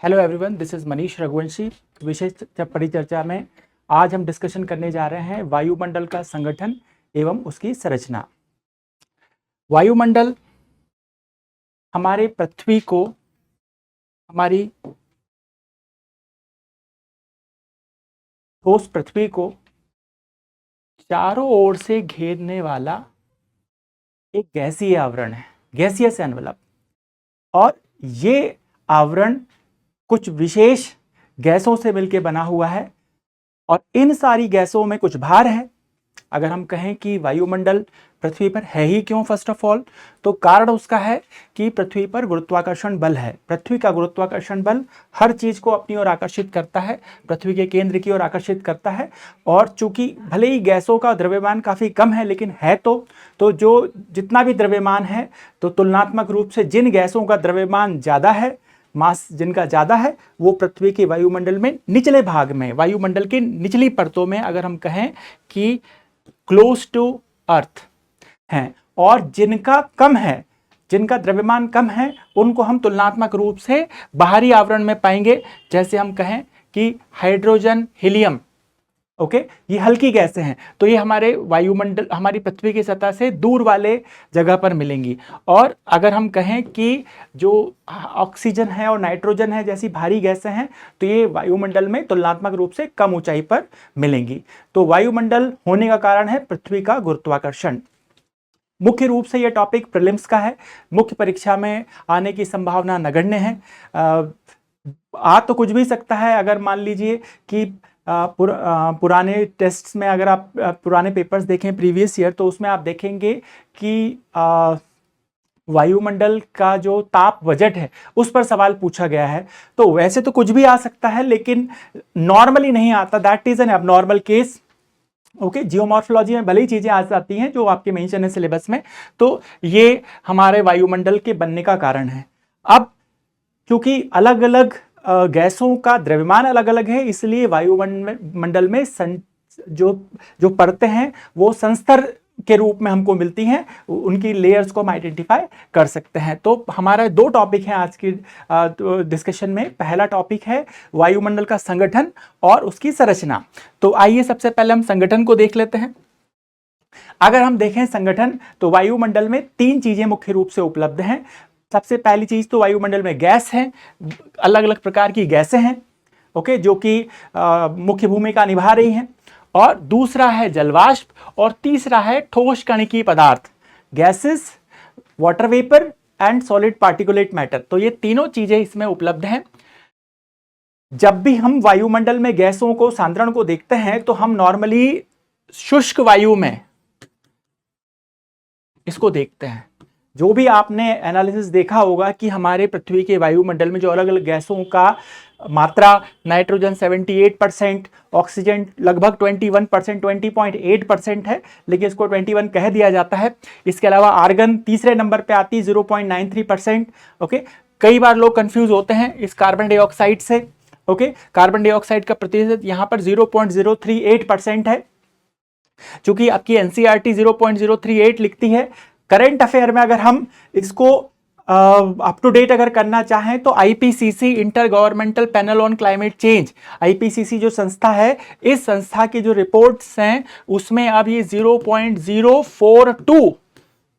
Hello everyone, this is Manish Raghuvanshi. विशेष परिचर्चा में आज हम डिस्कशन करने जा रहे हैं वायुमंडल का संगठन एवं उसकी संरचना। वायुमंडल हमारे पृथ्वी को, हमारी ठोस पृथ्वी को चारों ओर से घेरने वाला एक गैसीय आवरण है, गैसियस एनवलप। और ये आवरण कुछ विशेष गैसों से मिलकर बना हुआ है और इन सारी गैसों में कुछ भार है। अगर हम कहें कि वायुमंडल पृथ्वी पर है ही क्यों, फर्स्ट ऑफ ऑल तो कारण उसका है कि पृथ्वी पर गुरुत्वाकर्षण बल है। पृथ्वी का गुरुत्वाकर्षण बल हर चीज को अपनी ओर आकर्षित करता है, पृथ्वी के केंद्र की ओर आकर्षित करता है। और चूंकि भले ही गैसों का द्रव्यमान काफी कम है, लेकिन है तो जो जितना भी द्रव्यमान है, तो तुलनात्मक रूप से जिन गैसों का द्रव्यमान ज्यादा है, मास जिनका ज्यादा है, वो पृथ्वी के वायुमंडल में निचले भाग में, वायुमंडल की निचली परतों में, अगर हम कहें कि क्लोज टू अर्थ हैं। और जिनका कम है, जिनका द्रव्यमान कम है, उनको हम तुलनात्मक रूप से बाहरी आवरण में पाएंगे। जैसे हम कहें कि हाइड्रोजन, हीलियम, ओके, ये हल्की गैसें हैं, तो ये हमारे वायुमंडल, हमारी पृथ्वी की सतह से दूर वाले जगह पर मिलेंगी। और अगर हम कहें कि जो ऑक्सीजन है और नाइट्रोजन है जैसी भारी गैसें हैं, तो ये वायुमंडल में तुलनात्मक रूप से कम ऊंचाई पर मिलेंगी। तो वायुमंडल होने का कारण है पृथ्वी का गुरुत्वाकर्षण। मुख्य रूप से यह टॉपिक प्रीलिम्स का है, मुख्य परीक्षा में आने की संभावना नगण्य है। आ तो कुछ भी सकता है। अगर मान लीजिए कि पुराने टेस्ट्स में अगर आप पुराने पेपर्स देखें प्रीवियस ईयर, तो उसमें आप देखेंगे कि वायुमंडल का जो ताप बजट है उस पर सवाल पूछा गया है। तो वैसे तो कुछ भी आ सकता है, लेकिन नॉर्मली नहीं आता, that is an abnormal case. Okay, geomorphology में भले ही चीजें आ जाती हैं जो आपके मेंशन है सिलेबस में, तो ये हमारे वायुमंडल के बनने का कारण है। अब क्योंकि अलग अलग गैसों का द्रव्यमान अलग अलग है, इसलिए वायुमंडल में जो परतें हैं वो संस्तर के रूप में हमको मिलती हैं, उनकी लेयर्स को हम आइडेंटिफाई कर सकते हैं। तो हमारा दो टॉपिक हैं आज की डिस्कशन में। पहला टॉपिक है वायुमंडल का संगठन और उसकी संरचना। तो आइए सबसे पहले हम संगठन को देख लेते हैं। अगर हम देखें संगठन, तो वायुमंडल में तीन चीजें मुख्य रूप से उपलब्ध हैं। सबसे पहली चीज तो वायुमंडल में गैस है, अलग अलग प्रकार की गैसें हैं, ओके, जो कि मुख्य भूमिका निभा रही हैं। और दूसरा है जलवाष्प और तीसरा है ठोस कणिकीय पदार्थ, gases, water vapour and solid particulate matter. तो ये तीनों चीजें इसमें उपलब्ध हैं। जब भी हम वायुमंडल में गैसों को, सांद्रण को देखते हैं, तो हम नॉर्मली शुष्क वायु में इसको देखते हैं। जो भी आपने एनालिसिस देखा होगा कि हमारे पृथ्वी के वायुमंडल में जो अलग अलग गैसों का मात्रा, नाइट्रोजन 78%, ऑक्सीजन लगभग 21%, 20.8% है, लेकिन इसको 21 कह दिया जाता है। इसके अलावा आर्गन तीसरे नंबर पे आती है 0.93%। ओके, कई बार लोग कंफ्यूज होते हैं इस कार्बन डाइऑक्साइड से। ओके, कार्बन डाइऑक्साइड का प्रतिशत यहां पर 0.038% है, चूंकि आपकी एनसीईआरटी 0.038 लिखती है। करंट अफेयर में अगर हम इसको अप टू डेट अगर करना चाहें, तो IPCC, inter governmental panel on climate change, IPCC जो संस्था है, इस संस्था की जो रिपोर्ट्स हैं उसमें अब ये 0.042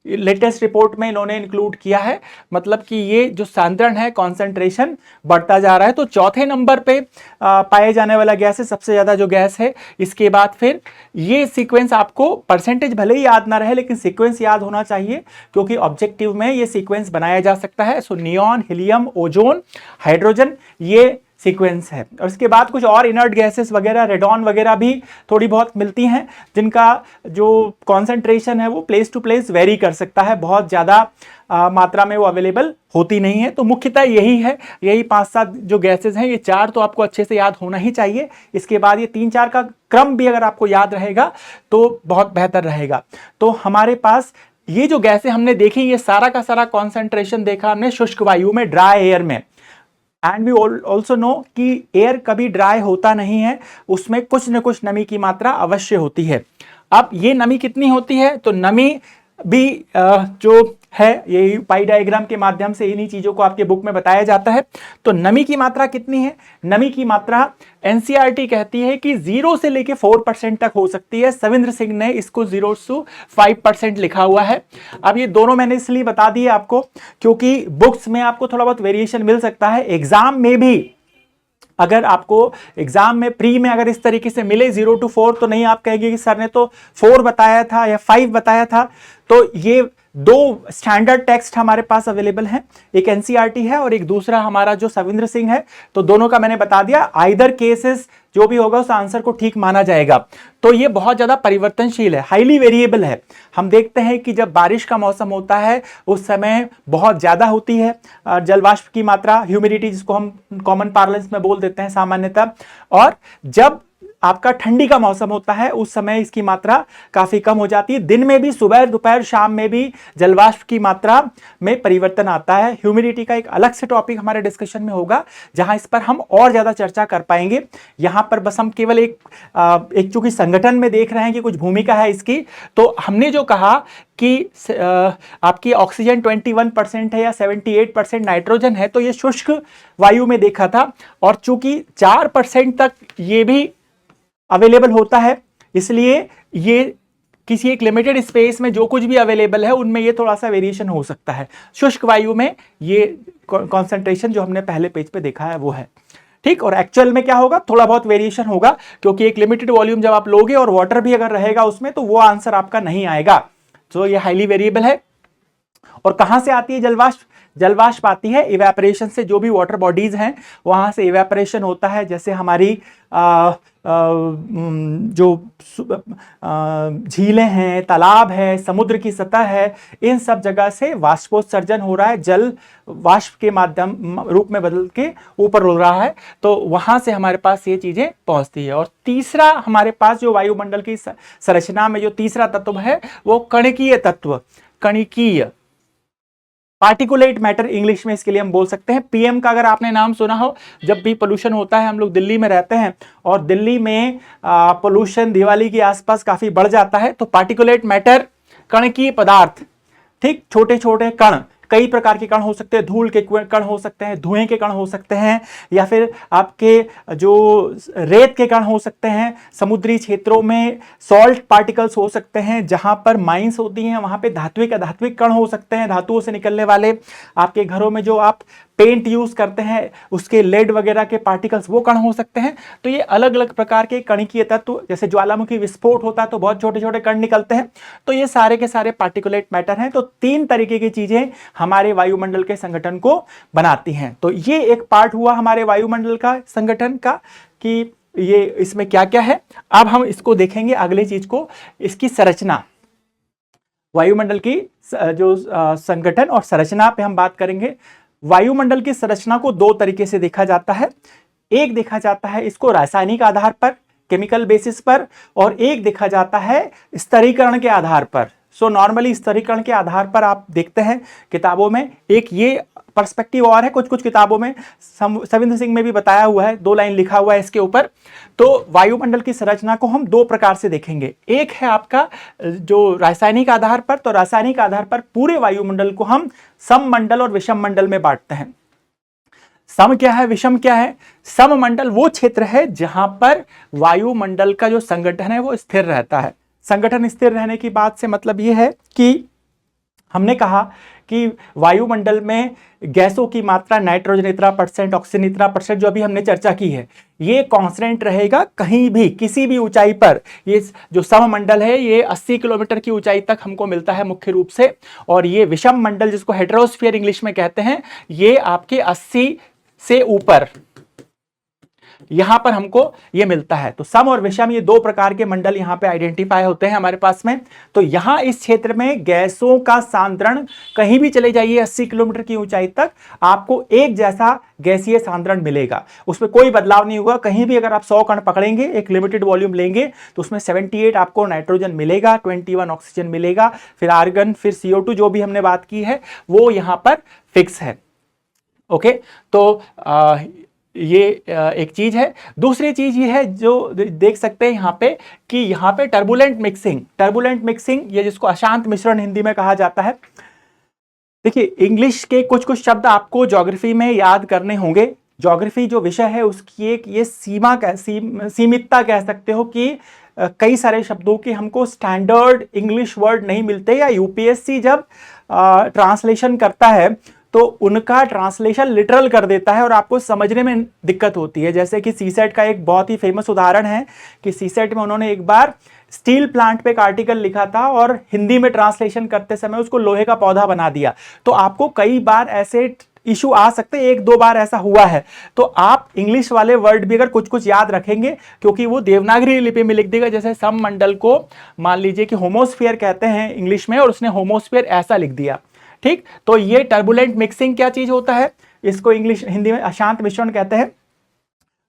लेटेस्ट रिपोर्ट में इन्होंने इंक्लूड किया है। मतलब कि ये जो सांद्रण है, कॉन्सेंट्रेशन बढ़ता जा रहा है। तो चौथे नंबर पे पाए जाने वाला गैस है सबसे ज्यादा जो गैस है। इसके बाद फिर ये सीक्वेंस, आपको परसेंटेज भले ही याद ना रहे, लेकिन सीक्वेंस याद होना चाहिए, क्योंकि ऑब्जेक्टिव में ये सीक्वेंस बनाया जा सकता है। सो नियॉन, हीलियम, ओजोन, हाइड्रोजन, ये सीक्वेंस है। और इसके बाद कुछ और इनर्ट गैसेस वगैरह, रेडॉन वगैरह भी थोड़ी बहुत मिलती हैं, जिनका जो कॉन्सेंट्रेशन है वो प्लेस टू प्लेस वेरी कर सकता है, बहुत ज़्यादा मात्रा में वो अवेलेबल होती नहीं है। तो मुख्यतः यही है, यही 5-7 जो गैसेस हैं, ये 4 तो आपको अच्छे से याद होना ही चाहिए। इसके बाद ये 3-4 का क्रम भी अगर आपको याद रहेगा तो बहुत बेहतर रहेगा। तो हमारे पास ये जो गैसें हमने देखी, ये सारा का सारा कॉन्सेंट्रेशन देखा हमने शुष्क वायु में, ड्राई एयर में। एंड वी ऑल्सो नो कि एयर कभी ड्राई होता नहीं है, उसमें कुछ न कुछ नमी की मात्रा अवश्य होती है। अब ये नमी कितनी होती है, तो नमी भी जो है, यही पाई डायग्राम के माध्यम से इन्हीं चीजों को आपके बुक में बताया जाता है। तो नमी की मात्रा कितनी है? नमी की मात्रा एनसीईआरटी कहती है कि 0 से लेके 4% तक हो सकती है। सविंद्र सिंह ने इसको 0 से 5% लिखा हुआ है। अब ये दोनों मैंने इसलिए बता दिए आपको क्योंकि बुक्स में आपको थोड़ा बहुत वेरिएशन मिल सकता है। एग्जाम में भी अगर आपको एग्जाम में प्री में अगर इस तरीके से मिले 0 to 4 तो नहीं आप कहेंगे कि सर ने तो 4 बताया था या 5 बताया था। तो ये दो स्टैंडर्ड टेक्स्ट हमारे पास अवेलेबल हैं, एक एनसीईआरटी है और एक दूसरा हमारा जो सविंद्र सिंह है। तो दोनों का मैंने बता दिया, आइदर केसेस जो भी होगा उस आंसर को ठीक माना जाएगा। तो ये बहुत ज्यादा परिवर्तनशील है, हाईली वेरिएबल है। हम देखते हैं कि जब बारिश का मौसम होता है उस समय बहुत ज्यादा होती है जलवाष्प की मात्रा, ह्यूमिडिटी जिसको हम कॉमन पार्लेंस में बोल देते हैं सामान्यतः, और जब आपका ठंडी का मौसम होता है उस समय इसकी मात्रा काफी कम हो जाती है। दिन में भी, सुबह दोपहर शाम में भी जलवाष्प की मात्रा में परिवर्तन आता है। ह्यूमिडिटी का एक अलग से टॉपिक हमारे डिस्कशन में होगा जहां इस पर हम और ज्यादा चर्चा कर पाएंगे। यहां पर बस हम केवल एक चूंकि संगठन में देख रहे हैं कि कुछ भूमिका है इसकी, तो हमने जो कहा कि आपकी ऑक्सीजन 21% है या 78% नाइट्रोजन है, तो ये शुष्क वायु में देखा था। और चूंकि 4% तक ये भी अवेलेबल होता है, इसलिए ये किसी एक लिमिटेड स्पेस में जो कुछ भी अवेलेबल है उनमें ये थोड़ा सा वेरिएशन हो सकता है। शुष्क वायु में ये कॉन्सेंट्रेशन जो हमने पहले पेज पे देखा है वो है, ठीक। और एक्चुअल में क्या होगा, थोड़ा बहुत वेरिएशन होगा क्योंकि एक लिमिटेड वॉल्यूम जब आप लोगे और वाटर भी अगर रहेगा उसमें तो वो आंसर आपका नहीं आएगा। तो ये हाईली वेरिएबल है। और कहां से आती है जलवाष्प? जलवाष्प आती है इवेपोरेशन से। जो भी वाटर बॉडीज हैं वहां से इवेपोरेशन होता है, जैसे हमारी जो झीलें हैं, तालाब है, समुद्र की सतह है, इन सब जगह से वाष्पोत्सर्जन हो रहा है, जल वाष्प के माध्यम रूप में बदल के ऊपर उड़ रहा है। तो वहां से हमारे पास ये चीजें पहुंचती है। और तीसरा हमारे पास जो वायुमंडल की संरचना में जो तीसरा तत्व है वो कणिकीय तत्व, कणिकीय पार्टिकुलेट मैटर इंग्लिश में इसके लिए हम बोल सकते हैं। पीएम का अगर आपने नाम सुना हो, जब भी पोल्यूशन होता है, हम लोग दिल्ली में रहते हैं और दिल्ली में पोल्यूशन दिवाली के आसपास काफी बढ़ जाता है, तो पार्टिकुलेट मैटर कणकीय पदार्थ, ठीक, छोटे छोटे कण, कई प्रकार के कण हो सकते हैं, धूल के कण हो सकते हैं, धुएं के कण हो सकते हैं, या फिर आपके जो रेत के कण हो सकते हैं। समुद्री क्षेत्रों में सॉल्ट पार्टिकल्स हो सकते हैं, जहां पर माइंस होती हैं वहां पे धात्विक कण हो सकते हैं, धातुओं से निकलने वाले। आपके घरों में जो आप पेंट यूज करते हैं उसके लेड वगैरह के पार्टिकल्स, वो कण हो सकते हैं। तो ये अलग अलग प्रकार के कणिकीय तत्व, जैसे ज्वालामुखी विस्फोट होता है तो बहुत छोटे छोटे कण निकलते हैं, तो ये सारे के सारे पार्टिकुलेट मैटर हैं। तो 3 तरीके की चीजें हमारे वायुमंडल के संगठन को बनाती हैं। तो ये एक पार्ट हुआ हमारे वायुमंडल का संगठन का कि ये इसमें क्या क्या है। अब हम इसको देखेंगे अगले चीज को, इसकी संरचना, वायुमंडल की जो संगठन और संरचना पे हम बात करेंगे। वायुमंडल की संरचना को 2 तरीके से देखा जाता है। एक देखा जाता है इसको रासायनिक आधार पर, केमिकल बेसिस पर, और एक देखा जाता है स्तरीकरण के आधार पर। सो नॉर्मली स्तरीकरण के आधार पर आप देखते हैं किताबों में, एक ये पर्सपेक्टिव और है, कुछ कुछ किताबों में, सविंद्र सिंह में भी बताया हुआ है, 2 लाइन लिखा हुआ है इसके ऊपर। तो वायुमंडल की संरचना को हम 2 प्रकार से देखेंगे। एक है आपका जो रासायनिक आधार पर, तो रासायनिक आधार पर पूरे वायुमंडल को हम सममंडल और विषम मंडल में बांटते हैं। सम क्या है, विषम क्या है? सममंडल वो क्षेत्र है जहां पर वायुमंडल का जो संगठन है वो स्थिर रहता है। संगठन स्थिर रहने की बात से मतलब यह है कि हमने कहा कि वायुमंडल में गैसों की मात्रा नाइट्रोजन इतना %, ऑक्सीजन इतना %, जो अभी हमने चर्चा की है, ये कांस्टेंट रहेगा कहीं भी किसी भी ऊंचाई पर। ये जो सममंडल है ये 80 किलोमीटर की ऊंचाई तक हमको मिलता है मुख्य रूप से, और ये विषम मंडल जिसको हेटेरोस्फीयर इंग्लिश में कहते हैं, ये आपके 80 से ऊपर यहां पर हमको ये मिलता है। तो सम और विषम, ये 2 प्रकार के मंडल यहां पे आइडेंटिफाई होते हैं हमारे पास में। तो यहां इस क्षेत्र में गैसों का सांद्रण कहीं भी चले जाइए 80 किलोमीटर की ऊंचाई तक, आपको एक जैसा गैसीय सांद्रण मिलेगा, उसमें कोई बदलाव नहीं होगा। कहीं भी अगर आप 100 कण पकड़ेंगे, एक लिमिटेड वॉल्यूम लेंगे, तो उसमें 78 आपको नाइट्रोजन मिलेगा, 21 ऑक्सीजन मिलेगा, फिर आर्गन, फिर CO2 जो भी हमने बात की है वो यहां पर फिक्स है। ओके, तो ये एक चीज है। दूसरी चीज ये है जो देख सकते हैं यहां पे कि यहां पे टर्बुलेंट मिक्सिंग, ये जिसको अशांत मिश्रण हिंदी में कहा जाता है, देखिए, इंग्लिश के कुछ कुछ शब्द आपको ज्योग्राफी में याद करने होंगे। ज्योग्राफी जो विषय है उसकी एक ये सीमितता कह सकते हो कि कई सारे शब्दों के हमको स्टैंडर्ड इंग्लिश वर्ड नहीं मिलते, या यूपीएससी जब ट्रांसलेशन करता है तो उनका ट्रांसलेशन लिटरल कर देता है और आपको समझने में दिक्कत होती है। जैसे कि सीसेट का एक बहुत ही फेमस उदाहरण है कि सीसेट में उन्होंने एक बार स्टील प्लांट पे एक आर्टिकल लिखा था और हिंदी में ट्रांसलेशन करते समय उसको लोहे का पौधा बना दिया। तो आपको कई बार ऐसे इशू आ सकते हैं, एक दो बार ऐसा हुआ है। तो आप इंग्लिश वाले वर्ड भी अगर कुछ कुछ याद रखेंगे, क्योंकि वो देवनागरी लिपि में लिख देगा। जैसे सममंडल को मान लीजिए कि होमोस्फीयर कहते हैं इंग्लिश में, और उसने होमोस्फीयर ऐसा लिख दिया, ठीक। तो ये टर्बुलेंट मिक्सिंग क्या चीज होता है, इसको इंग्लिश हिंदी में अशांत मिश्रण कहते हैं।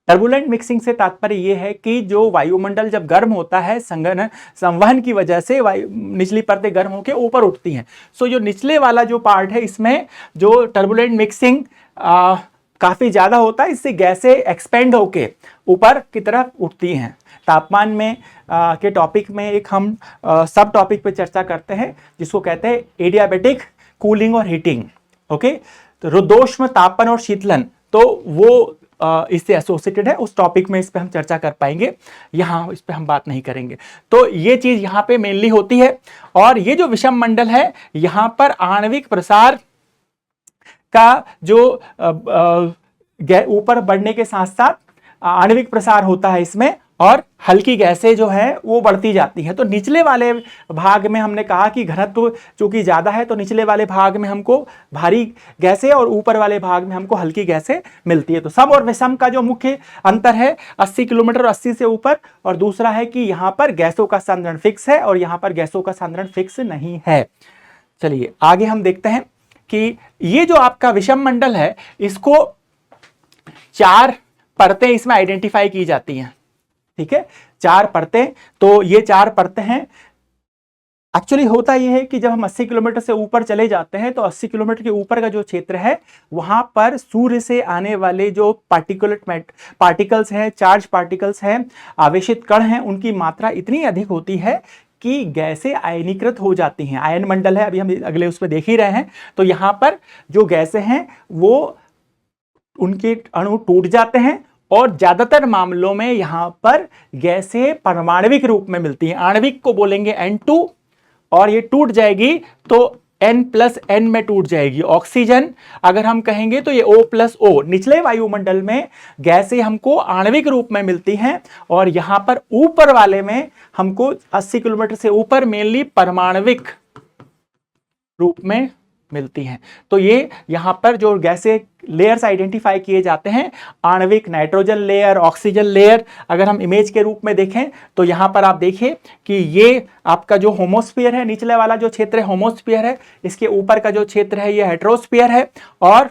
टर्बुलेंट मिक्सिंग से तात्पर्य यह है कि जो वायुमंडल जब गर्म होता है संवहन की वजह से निचली परतें गर्म होकर ऊपर उठती हैं। सो जो निचले वाला जो पार्ट है इसमें जो टर्बुलेंट मिक्सिंग काफी ज्यादा होता है, इससे गैसें एक्सपेंड होके ऊपर की तरफ उठती हैं। तापमान में के टॉपिक में एक हम सब टॉपिक पे चर्चा करते हैं जिसको कहते हैं एडियाबेटिक कूलिंग और हीटिंग। ओके, तो रुद्धोष्म तापन और शीतलन, तो वो इससे एसोसिएटेड है। उस टॉपिक में इस पे हम चर्चा कर पाएंगे, यहाँ इस पे हम बात नहीं करेंगे। तो ये चीज यहाँ पे मेनली होती है। और ये जो विषम मंडल है, यहाँ पर आणविक प्रसार का जो ऊपर बढ़ने के साथ साथ आणविक प्रसार होता है इसमें, और हल्की गैसें जो है वो बढ़ती जाती हैं। तो निचले वाले भाग में हमने कहा कि घनत्व चूंकि ज्यादा है तो निचले वाले भाग में हमको भारी गैसें और ऊपर वाले भाग में हमको हल्की गैसें मिलती है। तो सम और विषम का जो मुख्य अंतर है 80 किलोमीटर 80 से ऊपर, और दूसरा है कि यहाँ पर गैसों का सांद्रण फिक्स है और यहाँ पर गैसों का सांद्रण फिक्स नहीं है। चलिए आगे हम देखते हैं कि ये जो आपका विषम मंडल है, इसको 4 परतें इसमें आइडेंटिफाई की जाती हैं। ठीक है, 4 परतें। तो ये 4 परतें हैं। एक्चुअली होता यह है कि जब हम 80 किलोमीटर से ऊपर चले जाते हैं तो 80 किलोमीटर के ऊपर का जो क्षेत्र है वहां पर सूर्य से आने वाले जो पार्टिकल्स हैं, चार्ज पार्टिकल्स हैं, आवेशित कण हैं, उनकी मात्रा इतनी अधिक होती है कि गैसें आयनीकृत हो जाती हैं। आयन मंडल है, अभी हम अगले उस पर देख ही रहे हैं। तो यहां पर जो गैसें हैं वो उनके अणु टूट जाते हैं, और ज्यादातर मामलों में यहां पर गैसें परमाणविक रूप में मिलती हैं। आणविक को बोलेंगे N2, और ये टूट जाएगी तो N+N में टूट जाएगी। ऑक्सीजन अगर हम कहेंगे तो ये O+O। निचले वायुमंडल में गैसें हमको आणविक रूप में मिलती हैं, और यहां पर ऊपर वाले में हमको 80 किलोमीटर से ऊपर मेनली परमाणविक रूप में मिलती हैं। तो ये यहां पर जो गैसें लेयर्स आइडेंटिफाई किए जाते हैं, आणविक, नाइट्रोजन लेयर, ऑक्सीजन लेयर। अगर हम इमेज के रूप में देखें तो यहां पर आप देखिए कि ये आपका जो होमोस्फीयर है, निचले वाला जो क्षेत्र है होमोस्फीयर है, इसके ऊपर का जो क्षेत्र है ये हेट्रोस्फीयर है, और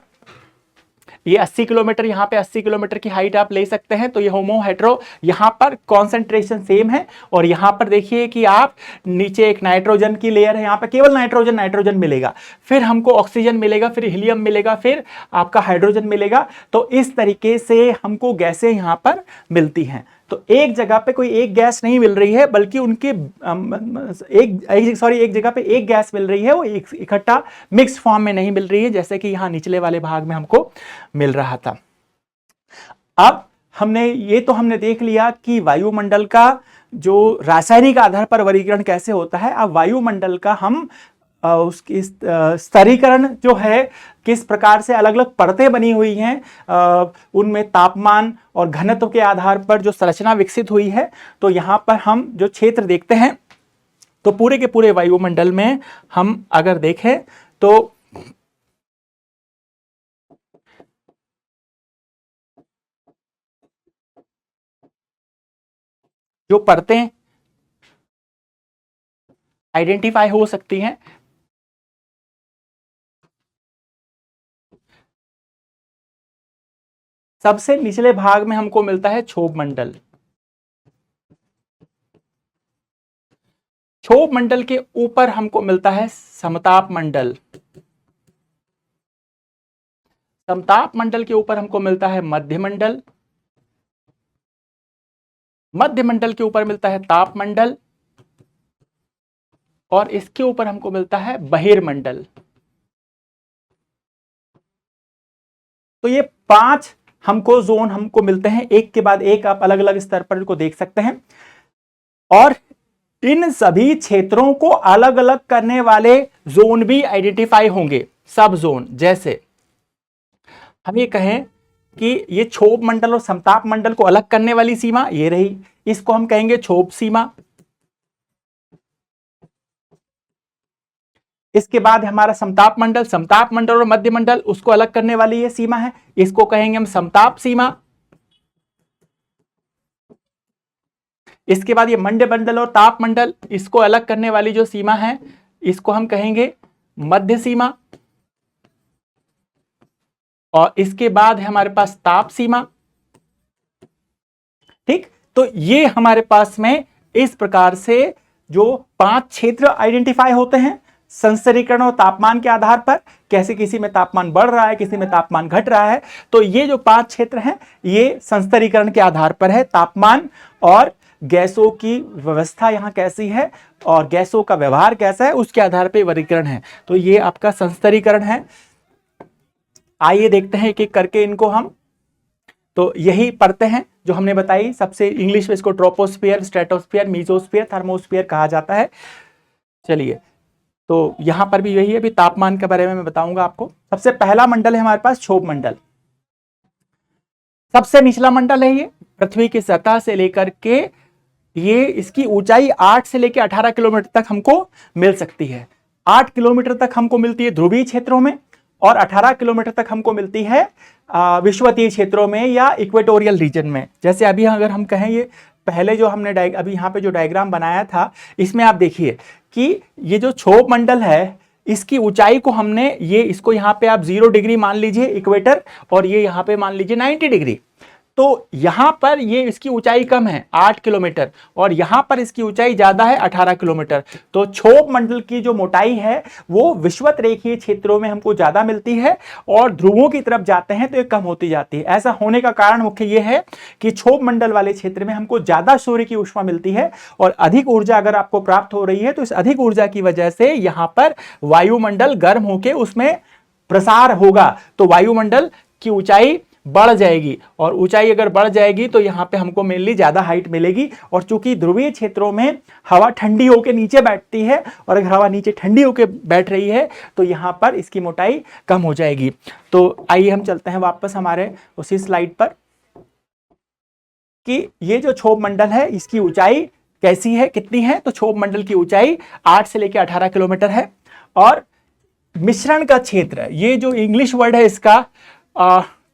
ये 80 किलोमीटर, यहाँ पे 80 किलोमीटर की हाइट आप ले सकते हैं। तो ये होमो हेट्रो, यहाँ पर कॉन्सेंट्रेशन सेम है, और यहाँ पर देखिए कि आप नीचे एक नाइट्रोजन की लेयर है, यहाँ पे केवल नाइट्रोजन मिलेगा, फिर हमको ऑक्सीजन मिलेगा, फिर हीलियम मिलेगा, फिर आपका हाइड्रोजन मिलेगा। तो इस तरीके से हमको गैसें यहाँ पर मिलती हैं। तो एक जगह पे कोई एक गैस नहीं मिल रही है, बल्कि उनके एक जगह पे एक गैस मिल रही है, वो इकट्ठा मिक्स फॉर्म में नहीं मिल रही है, जैसे कि यहां निचले वाले भाग में हमको मिल रहा था। अब हमने देख लिया कि वायुमंडल का जो रासायनिक आधार पर वर्गीकरण कैसे होता है। अब वायुमंडल का हम उसकी स्तरीकरण जो है, किस प्रकार से अलग अलग परतें बनी हुई हैं, उनमें तापमान और घनत्व के आधार पर जो संरचना विकसित हुई है। तो यहां पर हम जो क्षेत्र देखते हैं, तो पूरे के पूरे वायुमंडल में हम अगर देखें तो जो परतें आइडेंटिफाई हो सकती हैं, सबसे निचले भाग में हमको मिलता है क्षोभ मंडल। क्षोभ मंडल के ऊपर हमको मिलता है समताप मंडल। समताप मंडल के ऊपर हमको मिलता है मध्य मंडल। मध्य मंडल के ऊपर मिलता है ताप मंडल, और इसके ऊपर हमको मिलता है बहिर्मंडल। तो ये 5 हमको जोन हमको मिलते हैं, एक के बाद एक आप अलग अलग स्तर पर इनको देख सकते हैं। और इन सभी क्षेत्रों को अलग अलग करने वाले जोन भी आइडेंटिफाई होंगे, सब जोन। जैसे हम ये कहें कि ये क्षोभ मंडल और समताप मंडल को अलग करने वाली सीमा ये रही, इसको हम कहेंगे क्षोभ सीमा। इसके बाद हमारा समताप मंडल और मध्य मंडल, उसको अलग करने वाली ये सीमा है, इसको कहेंगे हम समताप सीमा। इसके बाद ये मंड मंडल और ताप मंडल, इसको अलग करने वाली जो सीमा है इसको हम कहेंगे मध्य सीमा। और इसके बाद है हमारे पास ताप सीमा। ठीक, तो ये हमारे पास में इस प्रकार से जो 5 क्षेत्र आइडेंटिफाई होते हैं संस्तरीकरण और तापमान के आधार पर, कैसे किसी में तापमान बढ़ रहा है, किसी में तापमान घट रहा है। तो ये जो 5 क्षेत्र हैं ये संस्तरीकरण के आधार पर है, तापमान और गैसों की व्यवस्था यहां कैसी है और गैसों का व्यवहार कैसा है उसके आधार पर वर्गीकरण है। तो ये आपका संस्तरीकरण है। आइए देखते हैं एक एक करके इनको हम। तो यही पढ़ते हैं जो हमने बताई सबसे, इंग्लिश में इसको ट्रोपोस्फियर, स्ट्रेटोस्फियर, मीजोस्फियर, थर्मोस्फियर कहा जाता है। चलिए, तो यहां पर भी यही है, अभी तापमान के बारे में मैं बताऊंगा आपको। सबसे पहला मंडल है हमारे पास क्षोभ मंडल। सबसे निचला मंडल है ये, पृथ्वी की सतह से लेकर के ये इसकी ऊंचाई 8 से लेकर 18 किलोमीटर तक हमको मिल सकती है। 8 किलोमीटर तक हमको मिलती है ध्रुवीय क्षेत्रों में और 18 किलोमीटर तक हमको मिलती है विषुवतीय क्षेत्रों में या इक्वेटोरियल रीजन में। जैसे अभी अगर हम कहें, ये पहले जो हमने अभी यहाँ पे जो डायग्राम बनाया था इसमें आप देखिए कि ये जो क्षोभ मंडल है इसकी ऊंचाई को हमने इसको यहाँ पे आप 0 डिग्री मान लीजिए इक्वेटर, और ये यहाँ पे मान लीजिए 90 डिग्री। तो यहां पर ये इसकी ऊंचाई कम है 8 किलोमीटर और यहां पर इसकी ऊंचाई ज्यादा है 18 किलोमीटर। तो क्षोभ मंडल की जो मोटाई है वो विषुवत रेखीय क्षेत्रों में हमको ज्यादा मिलती है और ध्रुवों की तरफ जाते हैं तो ये कम होती जाती है। ऐसा होने का कारण मुख्य ये है कि क्षोभ मंडल वाले क्षेत्र में हमको ज्यादा सूर्य की ऊष्मा मिलती है और अधिक ऊर्जा अगर आपको प्राप्त हो रही है तो इस अधिक ऊर्जा की वजह से यहां पर वायुमंडल गर्म होकर उसमें प्रसार होगा, तो वायुमंडल की ऊंचाई बढ़ जाएगी और ऊंचाई अगर बढ़ जाएगी तो यहां पे हमको मेनली ज्यादा हाइट मिलेगी। और चूंकि ध्रुवीय क्षेत्रों में हवा ठंडी होकर नीचे बैठती है और अगर हवा नीचे ठंडी होकर बैठ रही है तो यहां पर इसकी मोटाई कम हो जाएगी। तो आइए हम चलते हैं वापस हमारे उसी स्लाइड पर कि ये जो क्षोभ मंडल है इसकी ऊंचाई कैसी है, कितनी है। तो क्षोभ मंडल की ऊंचाई 8 से लेकर 18 किलोमीटर है। और मिश्रण का क्षेत्र, ये जो इंग्लिश वर्ड है इसका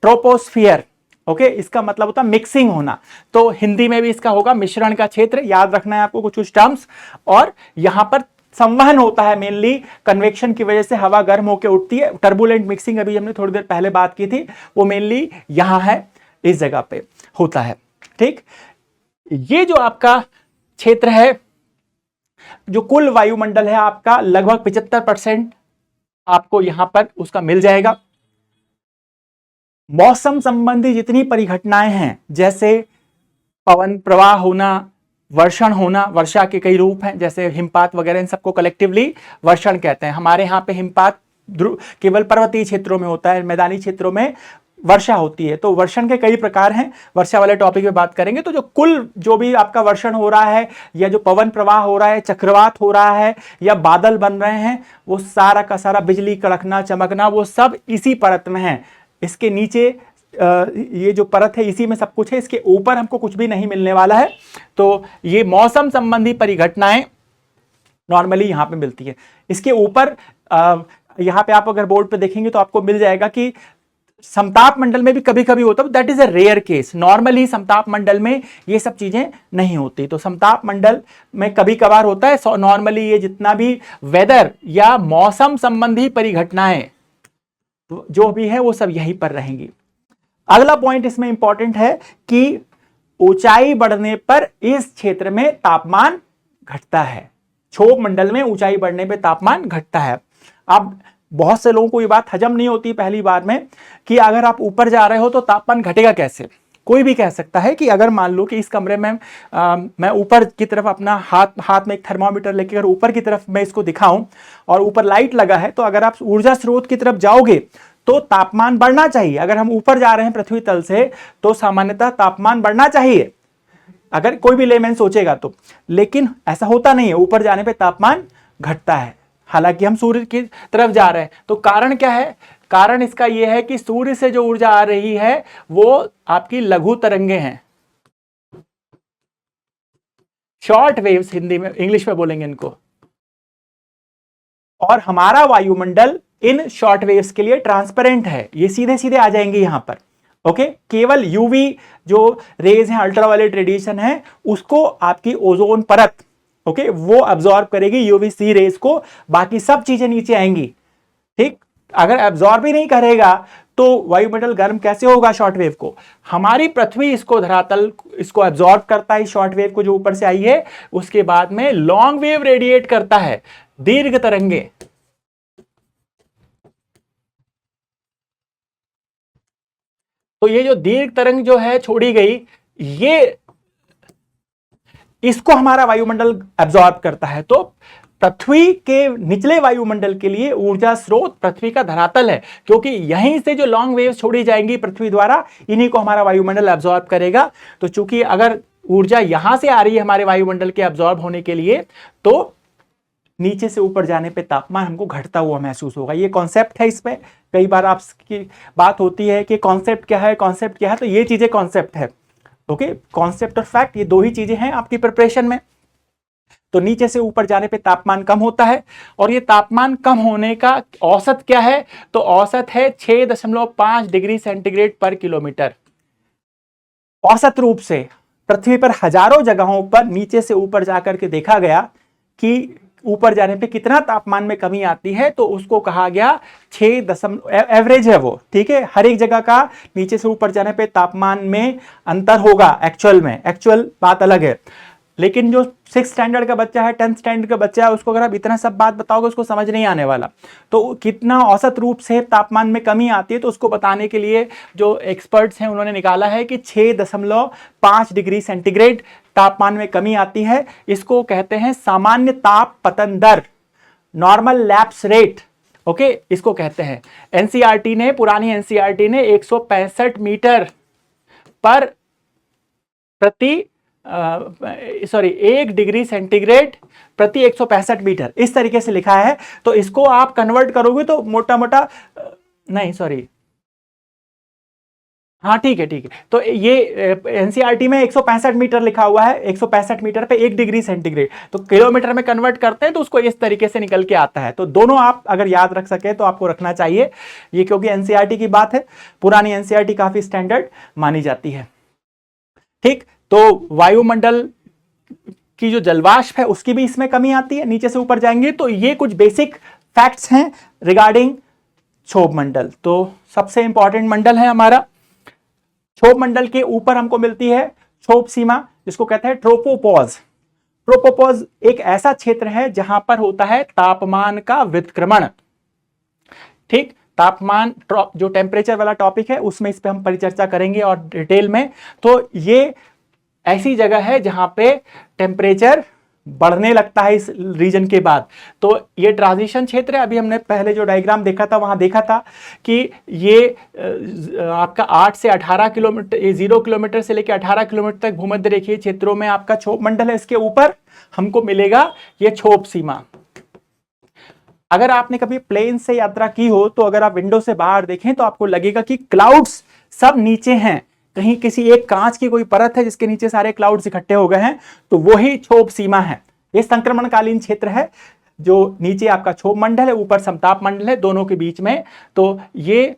ट्रोपोस्फियर, ओके, इसका मतलब होता है मिक्सिंग होना। तो हिंदी में भी इसका होगा मिश्रण का क्षेत्र, याद रखना है आपको कुछ टर्म्स। और यहां पर संवहन होता है, मेनली कन्वेक्शन की वजह से हवा गर्म होकर उठती है। टर्बुलेंट मिक्सिंग अभी हमने थोड़ी देर पहले बात की थी, वो मेनली यहां है, इस जगह पे होता है। ठीक, ये जो आपका क्षेत्र है, जो कुल वायुमंडल है आपका लगभग 75% आपको यहां पर उसका मिल जाएगा। मौसम संबंधी जितनी परिघटनाएं हैं, जैसे पवन प्रवाह होना, वर्षण होना, वर्षा के कई रूप हैं जैसे हिमपात वगैरह, इन सबको कलेक्टिवली वर्षण कहते हैं। हमारे यहाँ पे हिमपात केवल पर्वतीय क्षेत्रों में होता है, मैदानी क्षेत्रों में वर्षा होती है। तो वर्षण के कई प्रकार हैं, वर्षा वाले टॉपिक में बात करेंगे। तो जो भी आपका वर्षण हो रहा है या जो पवन प्रवाह हो रहा है, चक्रवात हो रहा है या बादल बन रहे हैं, वो सारा का सारा, बिजली कड़कना, चमकना, वो सब इसी परत में है। इसके नीचे ये जो परत है इसी में सब कुछ है, इसके ऊपर हमको कुछ भी नहीं मिलने वाला है। तो ये मौसम संबंधी परिघटनाएं नॉर्मली यहां पे मिलती है। इसके ऊपर यहां पे आप अगर बोर्ड पे देखेंगे तो आपको मिल जाएगा कि समताप मंडल में भी कभी कभी होता है, that is a rare case. Normally समताप मंडल में ये सब चीजें नहीं होती। तो समताप मंडल में कभी कभार होता है। नॉर्मली ये जितना भी वेदर या मौसम संबंधी परिघटनाएं जो भी है वो सब यहीं पर रहेंगी। अगला पॉइंट इसमें इंपॉर्टेंट है कि ऊंचाई बढ़ने पर इस क्षेत्र में तापमान घटता है। क्षोभ मंडल में ऊंचाई बढ़ने पर तापमान घटता है। अब बहुत से लोगों को ये बात हजम नहीं होती पहली बार में कि अगर आप ऊपर जा रहे हो तो तापमान घटेगा कैसे। कोई भी कह सकता है कि अगर मान लो कि इस कमरे में मैं ऊपर की तरफ अपना हाथ में एक थर्मामीटर लेकर अगर ऊपर की तरफ मैं इसको दिखाऊं और ऊपर लाइट लगा है, तो अगर आप ऊर्जा स्रोत की तरफ जाओगे तो तापमान बढ़ना चाहिए। अगर हम ऊपर जा रहे हैं पृथ्वी तल से तो सामान्यतः तापमान बढ़ना चाहिए, अगर कोई भी लेमैन सोचेगा तो। लेकिन ऐसा होता नहीं है, ऊपर जाने पे तापमान घटता है, हालांकि हम सूर्य की तरफ जा रहे हैं। तो कारण क्या है? कारण इसका यह है कि सूर्य से जो ऊर्जा आ रही है वो आपकी लघु तरंगे हैं, शॉर्ट वेव्स, हिंदी में, इंग्लिश में बोलेंगे इनको। और हमारा वायुमंडल इन शॉर्ट वेव्स के लिए ट्रांसपेरेंट है, ये सीधे सीधे आ जाएंगे यहां पर। ओके, केवल यूवी जो रेज हैं, अल्ट्रावायलेट रेडिएशन है, उसको आपकी ओजोन परत, ओके, वो अब्सॉर्ब करेगी यूवीसी रेज को, बाकी सब चीजें नीचे आएंगी। ठीक, अगर अब्सॉर्ब ही नहीं करेगा तो वायुमंडल गर्म कैसे होगा शॉर्ट वेव को? हमारी पृथ्वी इसको, धरातल इसको अब्सॉर्ब करता है, शॉर्ट वेव को जो ऊपर से आई है, उसके बाद में लॉन्ग वेव रेडिएट करता है, दीर्घ तरंगे। तो ये जो दीर्घ तरंग जो है छोड़ी गई, ये इसको हमारा वायुमंडल अब्सॉर्ब करता है। तो पृथ्वी के निचले वायुमंडल के लिए ऊर्जा स्रोत पृथ्वी का धरातल है, क्योंकि यहीं से जो लॉन्ग वेव्स छोड़ी जाएंगी पृथ्वी द्वारा, इन्हीं को हमारा वायुमंडल अब्सॉर्ब करेगा। तो चूंकि अगर ऊर्जा यहां से आ रही है हमारे वायुमंडल के अब्सॉर्ब होने के लिए, तो नीचे से ऊपर जाने पे तापमान हमको घटता हुआ महसूस होगा। ये कॉन्सेप्ट है, इसमें कई बार आपकी बात होती है कि कॉन्सेप्ट क्या है, कॉन्सेप्ट क्या है, तो ये चीजें कॉन्सेप्ट है। ओके, कॉन्सेप्ट और फैक्ट, ये दो ही चीजें हैं आपकी प्रिपरेशन में। तो नीचे से ऊपर जाने पे तापमान कम होता है, और ये तापमान कम होने का औसत क्या है? तो औसत है 6.5 डिग्री सेंटीग्रेड पर किलोमीटर। औसत रूप से पृथ्वी पर हजारों जगहों पर नीचे से ऊपर जाकर के देखा गया कि ऊपर जाने पे कितना तापमान में कमी आती है, तो उसको कहा गया 6 एवरेज है वो, ठीक है। हर एक जगह का नीचे से ऊपर जाने पे तापमान में अंतर होगा, एक्चुअल में, एक्चुअल बात अलग है। लेकिन जो 6th स्टैंडर्ड का बच्चा है, 10th स्टैंडर्ड का बच्चा है, उसको अगर आप इतना सब बात बताओगे उसको समझ नहीं आने वाला। तो कितना औसत रूप से तापमान में कमी आती है, तो उसको बताने के लिए जो एक्सपर्ट्स हैं उन्होंने निकाला है कि 6.5 डिग्री सेंटीग्रेड तापमान में कमी आती है। इसको कहते हैं सामान्य ताप पतन दर, नॉर्मल लैप्स रेट। ओके, इसको कहते हैं। एनसीईआरटी ने, पुरानी एनसीईआरटी ने 165 मीटर पर प्रति 1 डिग्री सेंटीग्रेड प्रति 165 मीटर, इस तरीके से लिखा है। तो इसको आप कन्वर्ट करोगे तो मोटा मोटा, नहीं सॉरी, हाँ ठीक है ठीक है, तो ये एनसीईआरटी में 165 मीटर लिखा हुआ है, 165 मीटर पे 1 डिग्री सेंटीग्रेड, तो किलोमीटर में कन्वर्ट करते हैं तो उसको इस तरीके से निकल के आता है। तो दोनों आप अगर याद रख सके तो आपको रखना चाहिए ये, क्योंकि एनसीईआरटी की बात है, पुरानी एनसीईआरटी काफी स्टैंडर्ड मानी जाती है। ठीक, तो वायुमंडल की जो जलवाष्प है उसकी भी इसमें कमी आती है, नीचे से ऊपर जाएंगे। तो ये कुछ बेसिक फैक्ट्स हैं रिगार्डिंग क्षोभ मंडल। तो सबसे इंपॉर्टेंट मंडल है हमारा क्षोभ मंडल। के ऊपर हमको मिलती है क्षोभ सीमा, जिसको कहते हैं ट्रोपोपॉज। ट्रोपोपॉज एक ऐसा क्षेत्र है जहां पर होता है तापमान का व्युत्क्रमण। ठीक, तापमान जो टेम्परेचर वाला टॉपिक है उसमें इस पे हम परिचर्चा करेंगे और डिटेल में। तो ये ऐसी जगह है जहां पे टेम्परेचर बढ़ने लगता है इस रीजन के बाद। तो ये ट्रांजिशन क्षेत्र है। अभी हमने पहले जो डायग्राम देखा था वहां देखा था कि ये आपका 8 से 18 किलोमीटर, 0 किलोमीटर से लेकर 18 किलोमीटर तक भूमध्य रेखीय क्षेत्रों में आपका क्षोभ मंडल है। इसके ऊपर हमको मिलेगा ये क्षोभ सीमा। अगर आपने कभी प्लेन से यात्रा की हो तो अगर आप विंडो से बाहर देखें तो आपको लगेगा कि क्लाउड्स सब नीचे हैं, कहीं किसी एक कांच की कोई परत है जिसके नीचे सारे क्लाउड्स इकट्ठे हो गए हैं, तो वही क्षोभ सीमा है। ये संक्रमणकालीन क्षेत्र है, जो नीचे आपका क्षोभ मंडल है, ऊपर समताप मंडल है, दोनों के बीच में। तो ये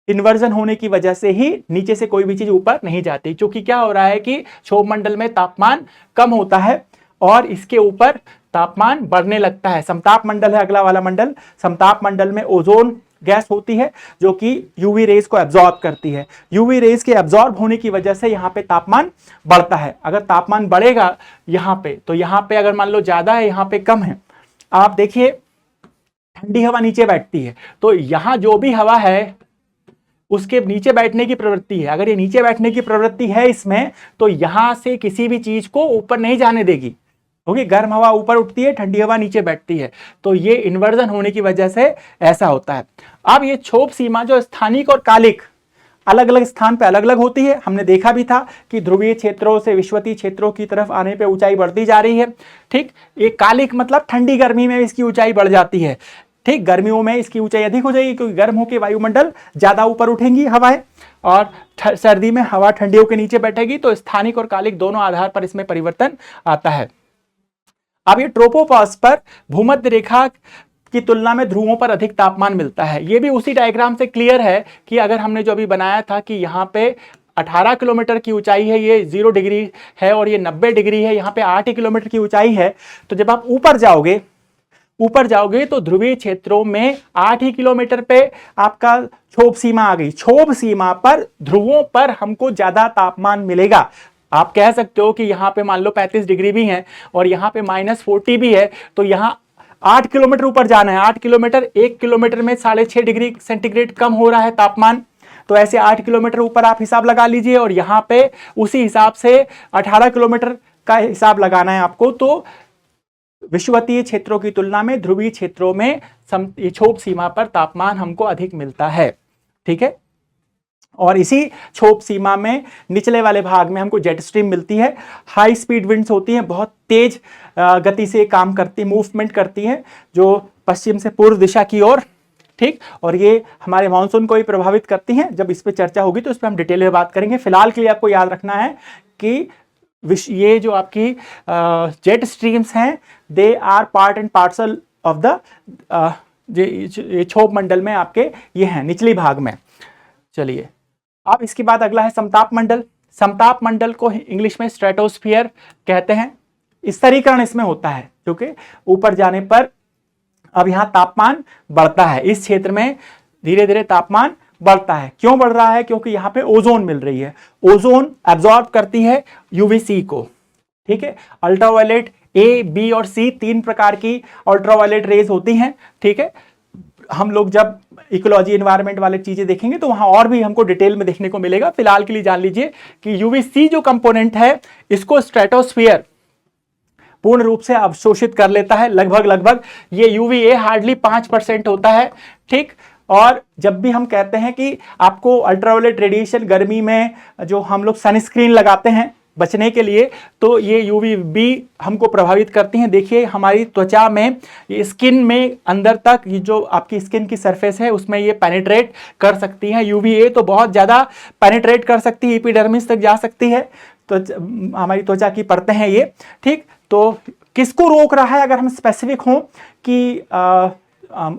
इन्वर्जन होने की वजह से ही नीचे से कोई भी चीज ऊपर नहीं जाती, क्योंकि क्या हो रहा है कि क्षोभ मंडल में तापमान कम होता है और इसके ऊपर तापमान बढ़ने लगता है। समताप मंडल है अगला वाला मंडल। समताप मंडल में ओजोन गैस होती है जो कि यूवी रेज को एब्जॉर्ब करती है। यूवी रेज के एब्जॉर्ब होने की वजह से यहाँ पे तापमान बढ़ता है। अगर तापमान बढ़ेगा यहाँ पे, तो यहाँ पे अगर मान लो ज्यादा है, यहाँ पे कम है, आप देखिए ठंडी हवा नीचे बैठती है, तो यहाँ जो भी हवा है उसके नीचे बैठने की प्रवृत्ति है। अगर ये नीचे बैठने की प्रवृत्ति है इसमें, तो यहां से किसी भी चीज को ऊपर नहीं जाने देगी। क्योंकि गर्म हवा ऊपर उठती है, ठंडी हवा नीचे बैठती है, तो ये इन्वर्जन होने की वजह से ऐसा होता है। अब ये क्षोभ सीमा जो स्थानिक और कालिक अलग अलग स्थान पे अलग अलग होती है। हमने देखा भी था कि ध्रुवीय क्षेत्रों से विषुवतीय क्षेत्रों की तरफ आने पे ऊंचाई बढ़ती जा रही है। ठीक, ये कालिक मतलब ठंडी गर्मी में इसकी ऊंचाई बढ़ जाती है। ठीक, गर्मियों में इसकी ऊंचाई अधिक हो जाएगी क्योंकि गर्म होकर वायुमंडल ज्यादा ऊपर उठेंगी हवाएं, और सर्दी में हवा ठंडियों के नीचे बैठेगी, तो स्थानिक और कालिक दोनों आधार पर इसमें परिवर्तन आता है। अब ये ट्रोपोपॉज पर भूमध्य रेखा की तुलना में ध्रुवों पर अधिक तापमान मिलता है। ये भी उसी डायग्राम से क्लियर है कि अगर हमने जो अभी बनाया था कि यहाँ पे 18 किलोमीटर की ऊंचाई है, ये 0 डिग्री है, और ये 90 डिग्री है, यहाँ पे 8 ही किलोमीटर की ऊंचाई है। तो जब आप ऊपर जाओगे तो ध्रुवीय क्षेत्रों में 8 ही किलोमीटर पे आपका क्षोभ सीमा आ गई। क्षोभ सीमा पर ध्रुवों पर हमको ज्यादा तापमान मिलेगा। आप कह सकते हो कि यहाँ पे मान लो 35 डिग्री भी है और यहाँ पे -40 भी है, तो यहाँ 8 किलोमीटर ऊपर जाना है। 8 किलोमीटर, 1 किलोमीटर में 6.5 डिग्री सेंटीग्रेड कम हो रहा है तापमान, तो ऐसे 8 किलोमीटर ऊपर आप हिसाब लगा लीजिए, और यहाँ पे उसी हिसाब से 18 किलोमीटर का हिसाब लगाना है आपको। तो विषुवतीय क्षेत्रों की तुलना में ध्रुवीय क्षेत्रों में क्षोभ सीमा पर तापमान हमको अधिक मिलता है। ठीक है, और इसी क्षोभ सीमा में निचले वाले भाग में हमको जेट स्ट्रीम मिलती है। हाई स्पीड विंड्स होती हैं, बहुत तेज गति से काम करती, मूवमेंट करती हैं, जो पश्चिम से पूर्व दिशा की ओर। ठीक, और ये हमारे मानसून को भी प्रभावित करती हैं। जब इस पे चर्चा होगी तो इस पर हम डिटेल में बात करेंगे। फिलहाल के लिए आपको याद रखना है कि ये जो आपकी जेट स्ट्रीम्स हैं, they are part and parcel of the क्षोभ मंडल में आपके ये हैं निचली भाग में। चलिए, अब इसके बाद अगला है समताप मंडल। समताप मंडल को इंग्लिश में स्ट्रेटोस्फियर कहते हैं। स्तरीकरण इसमें होता है क्योंकि ऊपर जाने पर अब यहाँ तापमान बढ़ता है, इस क्षेत्र में धीरे धीरे तापमान बढ़ता है। क्यों बढ़ रहा है? क्योंकि यहाँ पे ओजोन मिल रही है। ओजोन एब्जॉर्ब करती है यूवीसी को। ठीक है, अल्ट्रावायलेट ए, बी और सी, 3 प्रकार की अल्ट्रावायलेट रेज होती हैं। ठीक है, हम लोग जब इकोलॉजी एनवायरनमेंट वाले चीजें देखेंगे तो वहां और भी हमको डिटेल में देखने को मिलेगा। फिलहाल के लिए जान लीजिए कि यूवीसी जो कंपोनेंट है, इसको स्ट्रेटोस्फियर पूर्ण रूप से अवशोषित कर लेता है। लगभग ये यूवीए हार्डली 5% होता है। ठीक, और जब भी हम कहते हैं कि आपको अल्ट्रावायलेट रेडिएशन गर्मी में जो हम लोग सनस्क्रीन लगाते हैं बचने के लिए, तो ये यूवीबी हमको प्रभावित करती हैं। देखिए हमारी त्वचा में, ये स्किन में अंदर तक, ये जो आपकी स्किन की सरफेस है उसमें ये पेनिट्रेट कर सकती हैं। यूवीए तो बहुत ज़्यादा पेनिट्रेट कर सकती है, एपिडर्मिस तक जा सकती है, तो हमारी त्वचा की परतें हैं ये। ठीक, तो किसको रोक रहा है? अगर हम स्पेसिफिक हों कि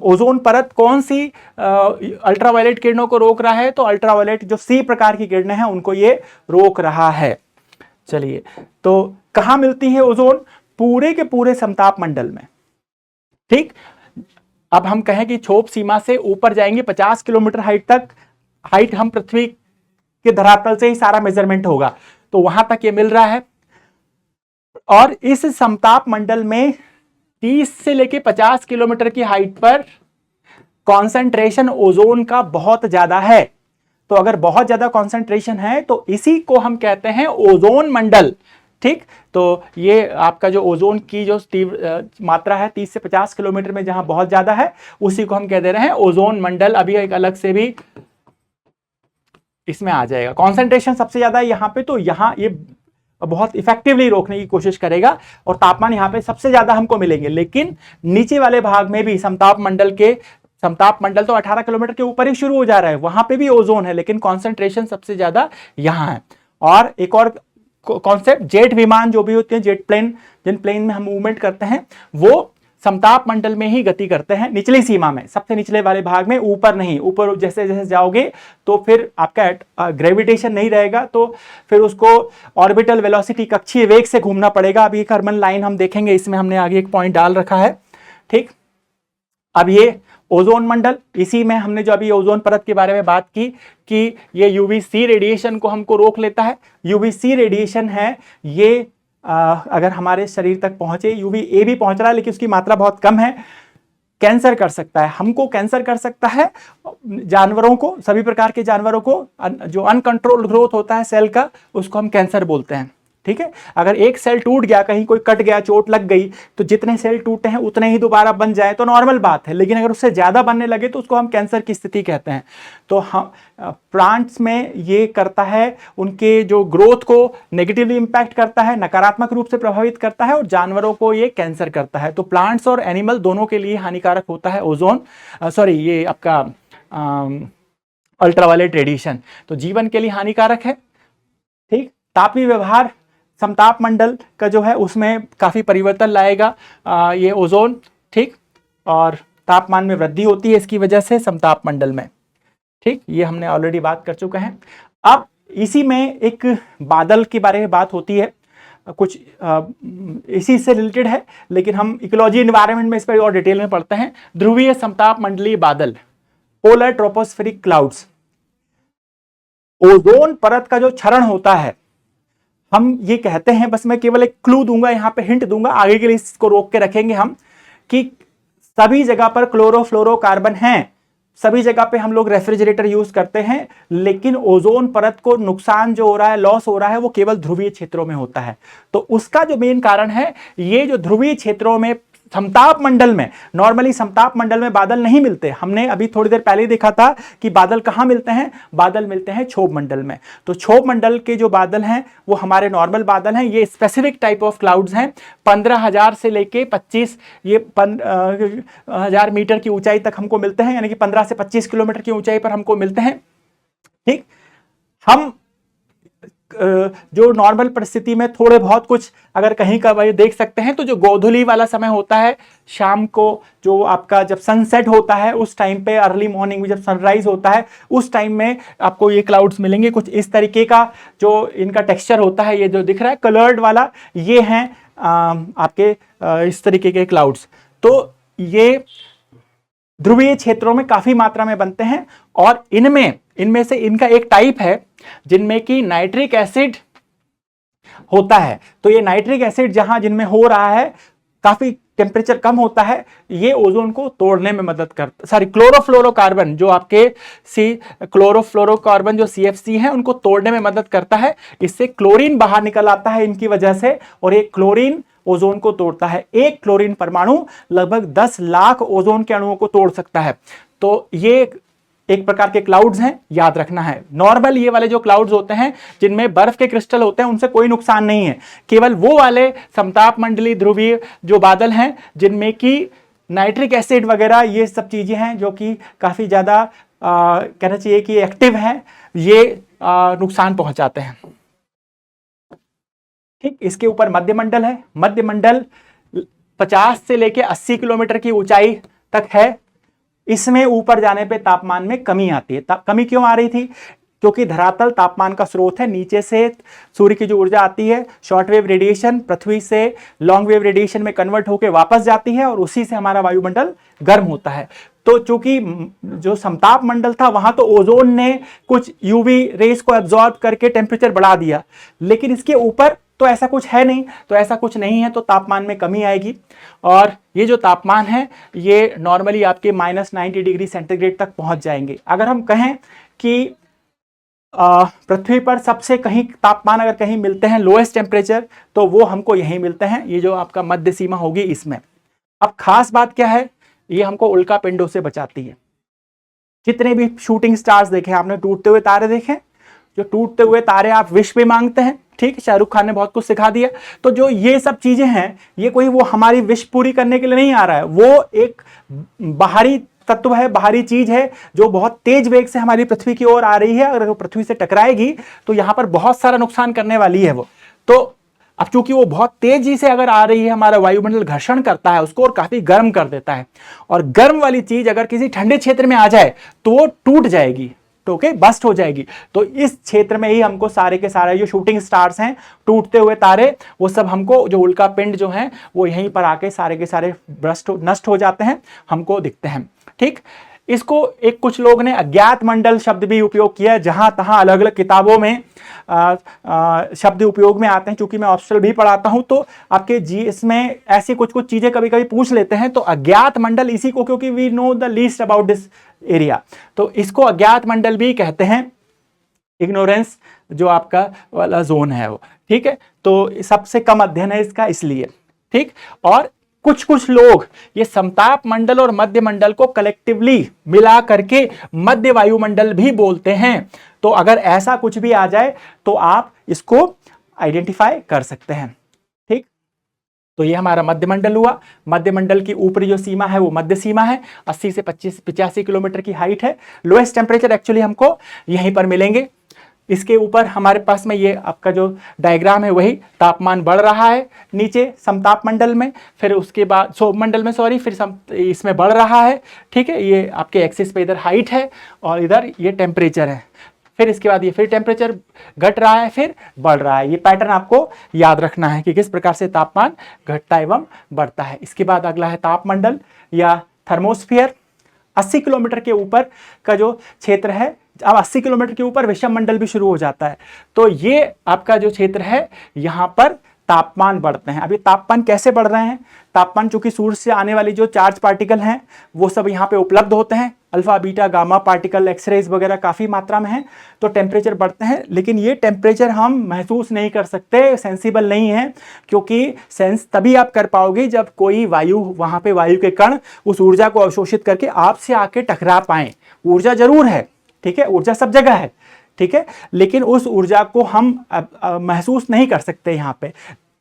ओजोन परत कौन सी अल्ट्रावायलेट किरणों को रोक रहा है, तो अल्ट्रावायलेट जो सी प्रकार की किरणें हैं उनको ये रोक रहा है। चलिए, तो कहां मिलती है ओजोन? पूरे के पूरे समताप मंडल में। ठीक, अब हम कहें कि क्षोभ सीमा से ऊपर जाएंगे 50 किलोमीटर हाइट तक, हाइट हम पृथ्वी के धरातल से ही सारा मेजरमेंट होगा, तो वहां तक ये मिल रहा है। और इस समताप मंडल में 30 से लेके 50 किलोमीटर की हाइट पर कॉन्सेंट्रेशन ओजोन का बहुत ज्यादा है। तो अगर बहुत ज्यादा कॉन्सेंट्रेशन है तो इसी को हम कहते हैं ओजोन मंडल। ठीक, तो ये आपका जो ओजोन की जो तीव्र मात्रा है 30 से 50 किलोमीटर में जहां बहुत ज्यादा है, उसी को हम कह दे रहे हैं ओजोन मंडल। अभी एक अलग से भी इसमें आ जाएगा। कॉन्सेंट्रेशन सबसे ज्यादा है यहाँ पे, तो यहाँ ये बहुत इफेक्टिवली रोकने की कोशिश करेगा और तापमान यहाँ पे सबसे ज्यादा हमको मिलेंगे। लेकिन नीचे वाले भाग में भी समताप मंडल तो 18 किलोमीटर के ऊपर ही शुरू हो जा रहा है, वहां पे भी ओजोन है, लेकिन कॉन्सेंट्रेशन सबसे ज्यादा यहां है। और एक और कॉन्सेप्ट, जेट विमान जो भी होते हैं, जेट प्लेन, जिन प्लेन में हम मूवमेंट करते हैं, वो समताप मंडल में ही गति करते हैं, निचली सीमा में, सबसे निचले वाले भाग में, ऊपर नहीं। ऊपर जैसे जैसे जाओगे तो फिर आपका ग्रेविटेशन नहीं रहेगा, तो फिर उसको ऑर्बिटल वेलोसिटी, कक्षीय वेग से घूमना पड़ेगा। अभी एक हरमन लाइन हम देखेंगे, इसमें हमने आगे एक पॉइंट डाल रखा है। ठीक, अब ये ओजोन मंडल, इसी में हमने जो अभी ओजोन परत के बारे में बात की कि ये यूवीसी रेडिएशन को हमको रोक लेता है। यूवीसी रेडिएशन है ये अगर हमारे शरीर तक पहुंचे, यूवीए भी पहुंच रहा है लेकिन उसकी मात्रा बहुत कम है, कैंसर कर सकता है। हमको कैंसर कर सकता है, जानवरों को, सभी प्रकार के जानवरों को, जो अनकंट्रोल्ड ग्रोथ होता है सेल का, उसको हम कैंसर बोलते हैं। ठीक है, अगर एक सेल टूट गया, कहीं कोई कट गया, चोट लग गई, तो जितने सेल टूटे हैं उतने ही दोबारा बन जाए तो नॉर्मल बात है, लेकिन अगर उससे ज्यादा बनने लगे तो उसको हम कैंसर की स्थिति कहते हैं। तो हम प्लांट्स में ये करता है, उनके जो ग्रोथ को नेगेटिवली इंपैक्ट करता है, नकारात्मक रूप से प्रभावित करता है, और जानवरों को ये कैंसर करता है। तो प्लांट्स और एनिमल दोनों के लिए हानिकारक होता है ओजोन, सॉरी ये आपका अल्ट्रावायलेट रेडिएशन, तो जीवन के लिए हानिकारक है। ठीक, तापीय व्यवहार समताप मंडल का जो है उसमें काफी परिवर्तन लाएगा ये ओजोन। ठीक, और तापमान में वृद्धि होती है इसकी वजह से समताप मंडल में। ठीक, ये हमने ऑलरेडी बात कर चुके हैं। अब इसी में एक बादल के बारे में बात होती है, कुछ इसी से रिलेटेड है, लेकिन हम इकोलॉजी एनवायरनमेंट में इस पर और डिटेल में पढ़ते हैं। ध्रुवीय समताप मंडलीय बादल, पोलर ट्रोपोस्फेरिक क्लाउड्स। ओजोन परत का जो क्षरण होता है, हम ये कहते हैं, बस मैं केवल एक क्लू दूंगा, यहां पे हिंट दूंगा, आगे के लिए इसको रोक के रखेंगे हम, कि सभी जगह पर क्लोरोफ्लोरोकार्बन हैं, सभी जगह पे हम लोग रेफ्रिजरेटर यूज करते हैं, लेकिन ओजोन परत को नुकसान जो हो रहा है, लॉस हो रहा है, वो केवल ध्रुवीय क्षेत्रों में होता है। तो उसका जो मेन कारण है, ये जो ध्रुवीय क्षेत्रों में समताप मंडल में, नॉर्मली समताप मंडल में बादल नहीं मिलते। हमने अभी थोड़ी देर पहले देखा था कि बादल कहां मिलते हैं, बादल मिलते हैं क्षोभ मंडल में। तो क्षोभ मंडल के जो बादल हैं वो हमारे नॉर्मल बादल हैं, ये स्पेसिफिक टाइप ऑफ क्लाउड्स हैं। 15,000 से लेके 25 हजार मीटर की ऊंचाई तक हमको मिलते हैं, यानी कि 15 से 25 किलोमीटर की ऊंचाई पर हमको मिलते हैं। ठीक, हम जो नॉर्मल परिस्थिति में थोड़े बहुत कुछ अगर कहीं का भाई देख सकते हैं, तो जो गोधूली वाला समय होता है, शाम को जो आपका जब सनसेट होता है उस टाइम पे, अर्ली मॉर्निंग में जब सनराइज होता है उस टाइम में आपको ये क्लाउड्स मिलेंगे। कुछ इस तरीके का जो इनका टेक्सचर होता है, ये जो दिख रहा है कलर्ड वाला, ये हैं आपके इस तरीके के क्लाउड्स। तो ये ध्रुवीय क्षेत्रों में काफी मात्रा में बनते हैं, और इनमें से इनका एक टाइप है जिनमें कि नाइट्रिक एसिड होता है। तो ये नाइट्रिक एसिड जहां जिनमें हो रहा है, काफी टेम्परेचर कम होता है, ये ओजोन को तोड़ने में मदद करता, सॉरी क्लोरोफ्लोरोकार्बन जो आपके क्लोरोफ्लोरोकार्बन जो CFC हैं उनको तोड़ने में मदद करता है। इससे क्लोरीन बाहर निकल आता है इनकी वजह से, और एक क्लोरीन ओजोन को तोड़ता है। एक क्लोरीन परमाणु लगभग 10 लाख ओजोन के अणुओं को तोड़ सकता है। तो ये एक प्रकार के क्लाउड्स हैं, याद रखना है। नॉर्मल ये वाले जो क्लाउड्स होते हैं जिनमें बर्फ के क्रिस्टल होते हैं, उनसे कोई नुकसान नहीं है। केवल वो वाले समताप मंडलीय ध्रुवीय जो बादल हैं जिनमें कि नाइट्रिक एसिड वगैरह ये सब चीजें हैं जो कि काफी ज्यादा कहना चाहिए कि एक्टिव हैं, ये नुकसान पहुंचाते हैं। ठीक, इसके ऊपर मध्य मंडल है। मध्य मंडल 50 से लेके 80 किलोमीटर की ऊंचाई तक है। इसमें ऊपर जाने पे तापमान में कमी आती है। कमी क्यों आ रही थी? क्योंकि धरातल तापमान का स्रोत है। नीचे से सूर्य की जो ऊर्जा आती है, शॉर्ट वेव रेडिएशन पृथ्वी से लॉन्ग वेव रेडिएशन में कन्वर्ट होकर वापस जाती है, और उसी से हमारा वायुमंडल गर्म होता है। तो चूंकि जो समताप मंडल था वहां तो ओजोन ने कुछ यूवी रेस को एब्जॉर्ब करके टेम्परेचर बढ़ा दिया, लेकिन इसके ऊपर तो ऐसा कुछ है नहीं। तो ऐसा कुछ नहीं है तो तापमान में कमी आएगी, और ये जो तापमान है ये नॉर्मली आपके -90 डिग्री सेंटीग्रेड तक पहुंच जाएंगे। अगर हम कहें कि पृथ्वी पर सबसे कहीं तापमान अगर कहीं मिलते हैं लोएस्ट टेम्परेचर, तो वो हमको यहीं मिलते हैं, ये जो आपका मध्य सीमा होगी इसमें। अब खास बात क्या है, ये हमको उल्का पिंडों से बचाती है। जितने भी शूटिंग स्टार्स देखे आपने, टूटते हुए तारे देखे, जो टूटते हुए तारे आप विश भी मांगते हैं, ठीक, शाहरुख खान ने बहुत कुछ सिखा दिया। तो जो ये सब चीजें हैं, ये कोई वो हमारी विश पूरी करने के लिए नहीं आ रहा है, वो एक बाहरी तत्व है, बाहरी चीज है जो बहुत तेज वेग से हमारी पृथ्वी की ओर आ रही है। अगर वो पृथ्वी से टकराएगी तो यहां पर बहुत सारा नुकसान करने वाली है वो। तो अब चूंकि वो बहुत तेजी से अगर आ रही है, हमारा वायुमंडल घर्षण करता है उसको और काफी गर्म कर देता है, और गर्म वाली चीज अगर किसी ठंडे क्षेत्र में आ जाए तो वो टूट जाएगी, तो ओके बस्ट हो जाएगी। तो इस क्षेत्र में ही हमको सारे के सारे जो शूटिंग स्टार्स हैं, टूटते हुए तारे, वो सब हमको जो उल्का पिंड जो हैं वो यहीं पर आके सारे के सारे नष्ट हो जाते हैं, हमको दिखते हैं। ठीक, इसको एक कुछ लोग ने अज्ञात मंडल शब्द भी उपयोग किया, जहां तहां अलग अलग किताबों में शब्द उपयोग में आते हैं। चूंकि मैं ऑप्शनल भी पढ़ाता हूं तो आपके इसमें ऐसी कुछ कुछ चीजें कभी कभी पूछ लेते हैं। तो अज्ञात मंडल इसी को, क्योंकि we know the least about this area, तो इसको अज्ञात मंडल भी कहते हैं। इग्नोरेंस जो आपका वाला जोन है वो, ठीक है, तो सबसे कम अध्ययन है इसका इसलिए। ठीक, और कुछ कुछ लोग ये समताप मंडल और मध्य मंडल को कलेक्टिवली मिला करके मध्य वायुमंडल भी बोलते हैं। तो अगर ऐसा कुछ भी आ जाए तो आप इसको आइडेंटिफाई कर सकते हैं। ठीक, तो ये हमारा मध्य मंडल हुआ। मध्य मंडल की ऊपरी जो सीमा है वो मध्य सीमा है, 80 से 85 किलोमीटर की हाइट है। लोएस्ट टेम्परेचर एक्चुअली हमको यहीं पर मिलेंगे। इसके ऊपर हमारे पास में ये आपका जो डायग्राम है वही तापमान बढ़ रहा है नीचे समताप मंडल में, फिर उसके बाद सोम मंडल में सॉरी, फिर इसमें बढ़ रहा है। ठीक है, ये आपके एक्सिस पे इधर हाइट है और इधर ये टेम्परेचर है, फिर इसके बाद ये फिर टेम्परेचर घट रहा है फिर बढ़ रहा है। ये पैटर्न आपको याद रखना है कि किस प्रकार से तापमान घटता एवं बढ़ता है। इसके बाद अगला है तापमंडल या थर्मोस्फियर। 80 किलोमीटर के ऊपर का जो क्षेत्र है, अब 80 किलोमीटर के ऊपर विषम मंडल भी शुरू हो जाता है। तो ये आपका जो क्षेत्र है यहाँ पर तापमान बढ़ते हैं। अभी तापमान कैसे बढ़ रहे हैं? तापमान चूंकि सूर्य से आने वाली जो चार्ज पार्टिकल हैं वो सब यहाँ पे उपलब्ध होते हैं, alpha beta gamma particle x-rays वगैरह काफ़ी मात्रा में है, तो टेम्परेचर बढ़ते हैं। लेकिन ये टेम्परेचर हम महसूस नहीं कर सकते, सेंसिबल नहीं है, क्योंकि सेंस तभी आप कर पाओगे जब कोई वायु, वहाँ पे वायु के कण उस ऊर्जा को अवशोषित करके आपसे आके टकरा पाएँ। ऊर्जा जरूर है, ठीक है, ऊर्जा सब जगह है, ठीक है, लेकिन उस ऊर्जा को हम महसूस नहीं कर सकते। यहाँ पे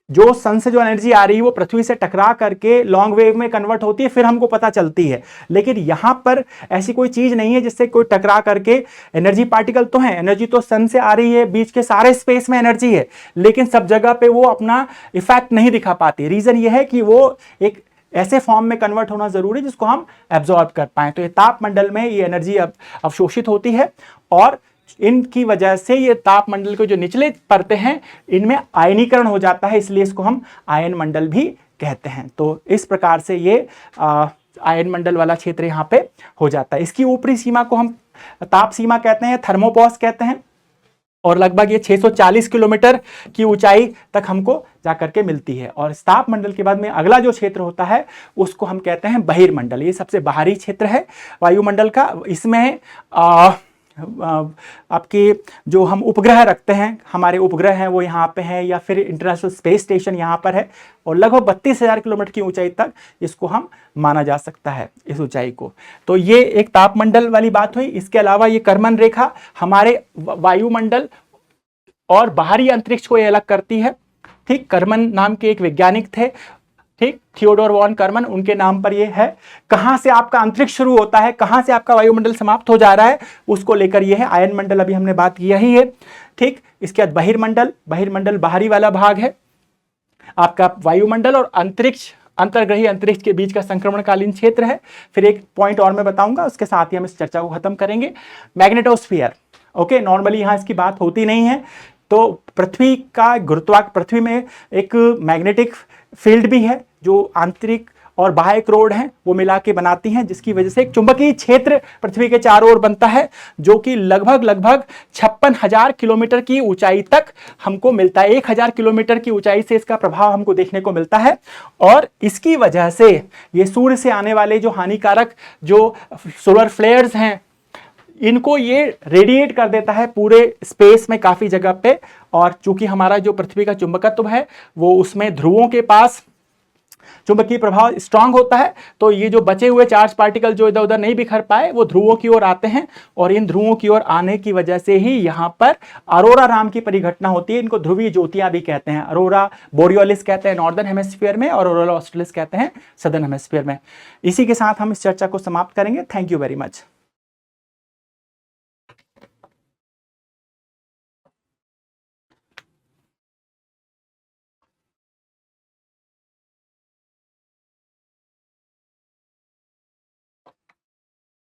जो सन से जो एनर्जी आ रही है वो पृथ्वी से टकरा करके लॉन्ग वेव में कन्वर्ट होती है, फिर हमको पता चलती है। लेकिन यहाँ पर ऐसी कोई चीज नहीं है जिससे कोई टकरा करके, एनर्जी पार्टिकल तो है, एनर्जी तो सन से आ रही है, बीच के सारे स्पेस में एनर्जी है, लेकिन सब जगह पे वो अपना इफेक्ट नहीं दिखा पाती। रीजन ये है कि वो एक ऐसे फॉर्म में कन्वर्ट होना जरूरी है जिसको हम एब्जॉर्ब कर पाए। तो ये तापमंडल में ये एनर्जी अवशोषित होती है और इनकी वजह से ये तापमंडल के जो निचले परतें हैं इनमें आयनीकरण हो जाता है, इसलिए इसको हम आयन मंडल भी कहते हैं। तो इस प्रकार से ये आयन मंडल वाला क्षेत्र यहाँ पे हो जाता है। इसकी ऊपरी सीमा को हम ताप सीमा कहते हैं, थर्मोपॉज कहते हैं, और लगभग ये 640 किलोमीटर की ऊंचाई तक हमको जाकर के मिलती है। और ताप मंडल के बाद में अगला जो क्षेत्र होता है उसको हम कहते हैं बहिर्मंडल। ये सबसे बाहरी क्षेत्र है वायुमंडल का। इसमें आपके जो हम उपग्रह रखते हैं, हमारे उपग्रह हैं वो यहाँ पे हैं, या फिर इंटरनेशनल स्पेस स्टेशन यहाँ पर है, और लगभग 32,000 किलोमीटर की ऊंचाई तक इसको हम माना जा सकता है, इस ऊंचाई को। तो ये एक तापमंडल वाली बात हुई। इसके अलावा ये कर्मन रेखा हमारे वायुमंडल और बाहरी अंतरिक्ष को ये अलग करती है। ठीक, कर्मन नाम के एक वैज्ञानिक थे, ठीक, थियोडोर वॉन कर्मन, उनके नाम पर ये है। कहां से आपका अंतरिक्ष शुरू होता है, कहां से आपका वायुमंडल समाप्त हो जा रहा है, उसको लेकर ये है। आयन मंडल अभी हमने बात की यही है। ठीक, इसके बाद बहिर्मंडल, बहिर्मंडल बाहरी वाला भाग है आपका वायुमंडल और अंतरिक्ष, अंतर्ग्रही अंतरिक्ष के बीच का संक्रमणकालीन क्षेत्र है। फिर एक पॉइंट और मैं बताऊंगा, उसके साथ ही हम इस चर्चा को खत्म करेंगे। मैग्नेटोस्फीयर, ओके, नॉर्मली यहां इसकी बात होती नहीं है। तो पृथ्वी का पृथ्वी में एक मैग्नेटिक फील्ड भी है जो आंतरिक और बाह्य क्रोड हैं वो मिला के बनाती हैं, जिसकी वजह से एक चुंबकीय क्षेत्र पृथ्वी के चारों ओर बनता है, जो कि लगभग 56,000 किलोमीटर की ऊंचाई तक हमको मिलता है। 1,000 किलोमीटर की ऊंचाई से इसका प्रभाव हमको देखने को मिलता है। और इसकी वजह से ये सूर्य से आने वाले जो हानिकारक जो सोलर फ्लेयर्स हैं इनको ये रेडिएट कर देता है पूरे स्पेस में काफी जगह पे। और चूंकि हमारा जो पृथ्वी का चुंबकत्व है वो उसमें ध्रुवों के पास चुंबकीय प्रभाव स्ट्रांग होता है, तो ये जो बचे हुए चार्ज पार्टिकल जो इधर उधर नहीं बिखर पाए वो ध्रुवों की ओर आते हैं, और इन ध्रुवों की ओर आने की वजह से ही यहाँ पर अरोरा नाम की परिघटना होती है। इनको ध्रुवीय ज्योतियां भी कहते हैं। अरोरा बोरियोलिस कहते हैं नॉर्दर्न हेमिस्फीयर में, और अरोरा ऑस्ट्रेलिस कहते हैं सदर्न हेमिस्फीयर में। इसी के साथ हम इस चर्चा को समाप्त करेंगे। Thank you very much.